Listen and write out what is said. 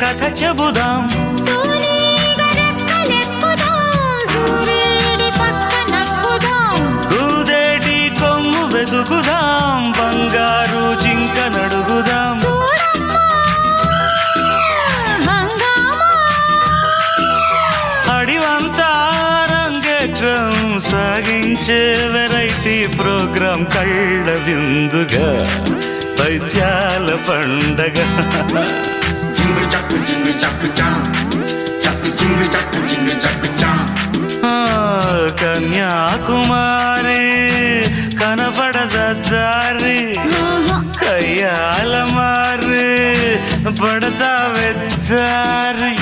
కథ చెబుదాం, కూదేటి కొమ్ము వెతుకుదాం, బంగారు జింక నడుగుదాం. అడివంతా రంగేట్రం సాగించే వెరైటీ ప్రోగ్రాం కళ్ళ విందుగా పైత్యాల పండగ. కన్యాకుమారి కనపడద దారి, కయ్యాల మారి పడతా వెచ్చారి.